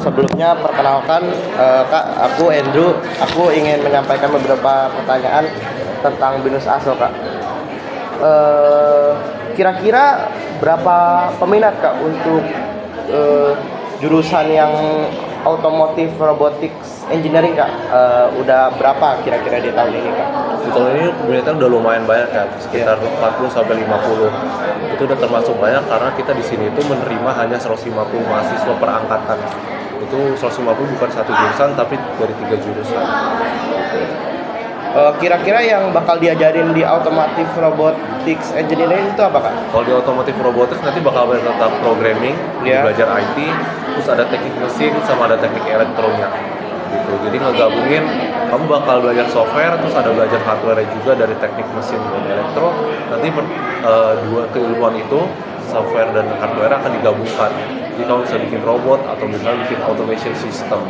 Sebelumnya perkenalkan, Kak, aku Andrew. Aku ingin menyampaikan beberapa pertanyaan tentang BINUS ASO, Kak. Eh, Kira-kira berapa peminat, Kak, untuk eh, jurusan yang Automotive Robotics Engineering, Kak? Udah berapa kira-kira di tahun ini, Kak? Di tahun ini peminatnya udah lumayan banyak ya, sekitar 40 sampai 50. Itu udah termasuk banyak karena kita di sini itu menerima hanya 150 mahasiswa per angkatan. Itu 150 bukan satu jurusan tapi dari 3 jurusan. Kira-kira yang bakal diajarin di Automotive Robotics Engineering itu apa, Kak? Kalau di otomotif robotics nanti bakal belajar tentang programming, belajar IT, terus ada teknik mesin sama ada teknik elektronya. Gitu. Jadi ngegabungin, kamu bakal belajar software, terus ada belajar hardware juga dari teknik mesin dan elektro. Nanti dua keilmuan itu, software dan hardware akan digabungkan. Jadi kamu bisa bikin robot atau misalnya bikin automation system.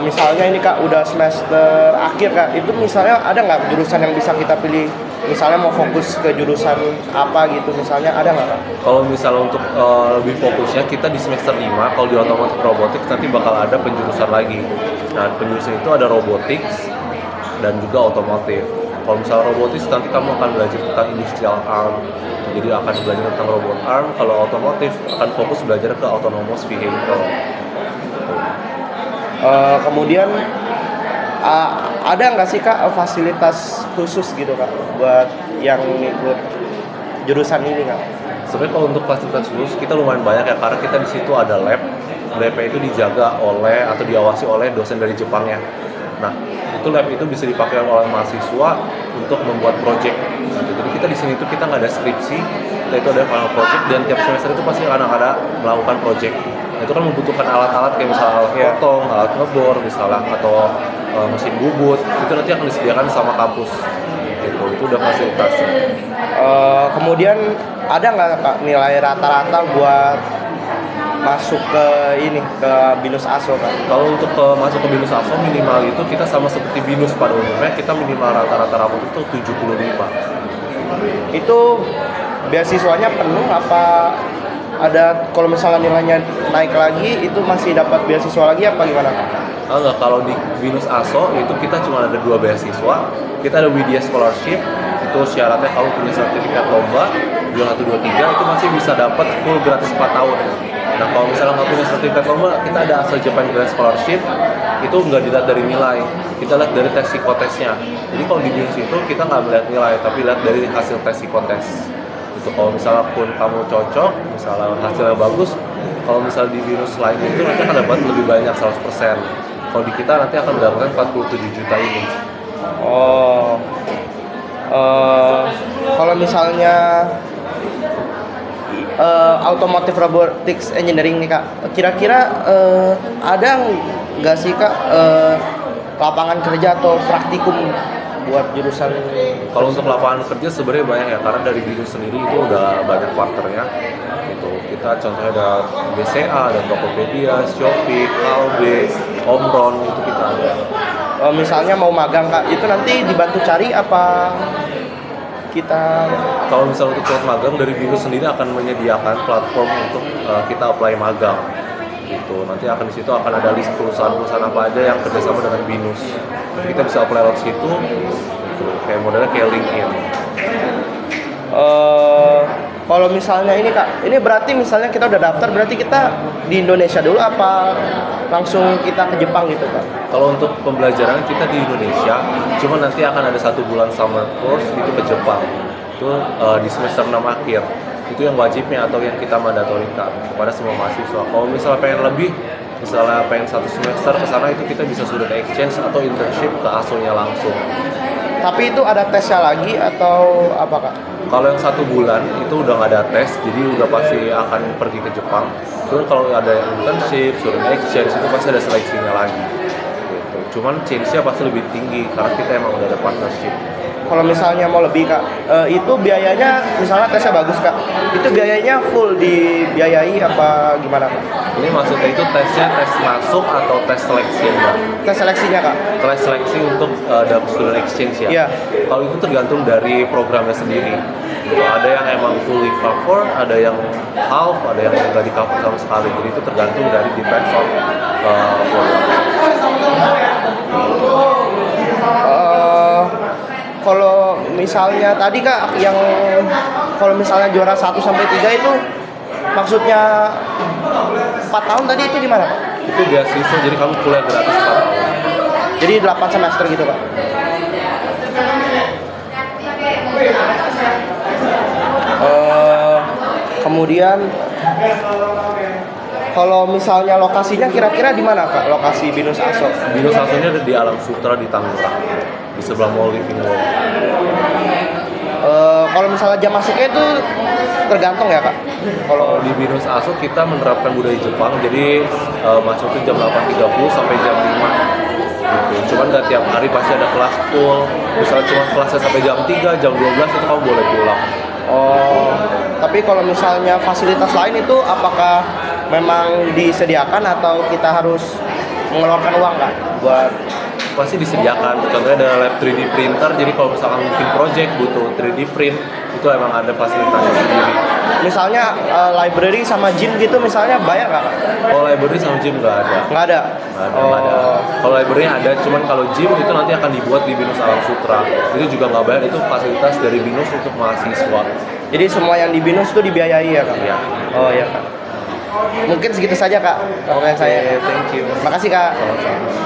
Misalnya ini, Kak, udah semester akhir, Kak, itu misalnya ada nggak jurusan yang bisa kita pilih? Misalnya mau fokus ke jurusan apa gitu, misalnya ada nggak, Kak? Kalau misalnya untuk lebih fokusnya kita di semester 5, kalau di otomotif robotics nanti bakal ada penjurusan lagi. Nah, penjurusan itu ada robotics dan juga otomotif. Kalau misalnya robotics nanti kamu akan belajar tentang industrial arm. Jadi akan belajar tentang robot arm. Kalau otomotif akan fokus belajar ke autonomous vehicle. Kemudian ada nggak sih, Kak, fasilitas khusus gitu, Kak, buat yang ikut jurusan ini, Kak? Sebenarnya kalau untuk fasilitas khusus kita lumayan banyak ya, karena kita di situ ada lab. Labnya itu dijaga oleh atau diawasi oleh dosen dari Jepang ya. Nah, itu lab itu bisa dipakai oleh mahasiswa untuk membuat project. Jadi kita di sini itu kita nggak ada skripsi, kita itu ada final project dan tiap semester itu pasti anak ada melakukan project. Nah, itu kan membutuhkan alat-alat kayak misalnya alat potong, alat ngebor misalnya atau mesin bubut. Itu nanti akan disediakan sama kampus. Gitu, itu udah fasilitasnya. Kemudian ada nggak, Kak, nilai rata-rata buat masuk ke BINUS ASO, Kak? Kalau untuk masuk ke BINUS ASO minimal itu kita sama seperti BINUS pada umumnya, kita minimal rata-rata rapot itu 75. Itu beasiswanya penuh apa ada, kalau misalnya nilainya naik lagi itu masih dapat beasiswa lagi apa gimana, Kak? Enggak, kalau di BINUS ASO itu kita cuma ada 2 beasiswa. Kita ada Widya Scholarship, itu syaratnya kamu punya sertifikat lomba 2123 itu masih bisa dapat full gratis 4 tahun. Nah, kalau misalnya nggak punya sertifikat lomba, kita ada ASO Japan Grand Scholarship, itu nggak dilihat dari nilai, kita lihat dari tes psikotesnya. Jadi kalau di BINUS itu kita nggak melihat nilai, tapi lihat dari hasil tes psikotes. Itu kalau misalnya pun kamu cocok, misalnya hasilnya bagus, kalau misalnya di BINUS lain itu nanti akan dapat lebih banyak 100%. Kalau di kita nanti akan mendapatkan 47 juta ini. Kalau misalnya Automotive Robotics Engineering nih, Kak, kira-kira ada nggak sih, Kak, lapangan kerja atau praktikum buat jurusan? Kalau untuk lapangan kerja sebenarnya banyak ya, karena dari BINUS sendiri itu udah banyak partnernya. Gitu. Kita contohnya ada BCA, ada Tokopedia, Shopee, Albe, Omron, itu kita ada. Misalnya mau magang, Kak, itu nanti dibantu cari apa kita? Kalau misalnya untuk buat magang, dari BINUS sendiri akan menyediakan platform untuk kita apply magang. Gitu. Nanti akan di situ akan ada list perusahaan-perusahaan apa aja yang kerjasama dengan BINUS. Kita bisa apply lewat situ. Gitu. Kayak modelnya kayak LinkedIn. Kalau misalnya ini, Kak, ini berarti misalnya kita udah daftar, berarti kita di Indonesia dulu apa langsung kita ke Jepang gitu, Kak? Kalau untuk pembelajaran kita di Indonesia, cuma nanti akan ada 1 bulan summer course itu ke Jepang. Itu di semester 6 akhir. Itu yang wajibnya atau yang kita mandatorikan kepada semua mahasiswa. Kalau misalnya pengen lebih, misalnya pengen 1 semester ke sana, itu kita bisa student exchange atau internship ke ASO-nya langsung. Tapi itu ada tesnya lagi atau apa, Kak? Kalau yang 1 bulan itu udah nggak ada tes, jadi udah pasti akan pergi ke Jepang. Terus kalau ada yang internship, student exchange itu pasti ada seleksinya lagi. Gitu. Cuman change-nya pasti lebih tinggi karena kita emang udah ada partnership. kalau misalnya mau lebih kak, itu biayanya misalnya tesnya bagus kak, itu biayanya full dibiayai apa gimana kak? Ini maksudnya itu tesnya tes masuk atau tes seleksi Mbak? Tes seleksinya kak? Tes seleksi untuk dapur student exchange ya? Iya. Kalau itu tergantung dari programnya sendiri. Ada yang emang fully cover, ada yang half, ada yang nggak di cover sama sekali. Jadi itu tergantung dari depends on program. Kalau misalnya tadi kak yang kalau misalnya juara 1 sampai 3 itu maksudnya 4 tahun tadi itu di mana kak? Itu beasiswa, jadi kamu kuliah gratis 4 tahun. Jadi 8 semester gitu kak? Kemudian kalau misalnya lokasinya kira-kira di mana kak? Lokasi Binus Aso? Binus Asonya ada di Alam Sutra di Tangerang, di sebelah Mall Living World. Kalau misalnya jam masuknya itu tergantung ya kak? Kalau di Binus Aso kita menerapkan budaya Jepang, jadi masuknya jam 8.30 sampai jam 5 gitu. Cuman nggak tiap hari pasti ada kelas full. Misalnya cuma kelasnya sampai jam 3, jam 12 itu kamu boleh pulang. Oh, tapi kalau misalnya fasilitas lain itu apakah memang disediakan atau kita harus mengeluarkan uang kak buat? Pasti disediakan, contohnya ada lab 3D printer, jadi kalau misalkan bikin project butuh 3D print, itu emang ada fasilitasnya sendiri. Misalnya library sama gym gitu misalnya bayar nggak kak? Kalau library sama gym nggak ada. Nggak ada? Nggak ada. Kalau library ada, cuman kalau gym itu nanti akan dibuat di Binus Alam Sutra. Itu juga nggak bayar, itu fasilitas dari Binus untuk mahasiswa. Jadi semua yang di Binus itu dibiayai ya kak? Iya. Oh iya kak. Mungkin segitu saja kak. Pertanyaan saya. Thank you. Makasih kak. Sama-sama.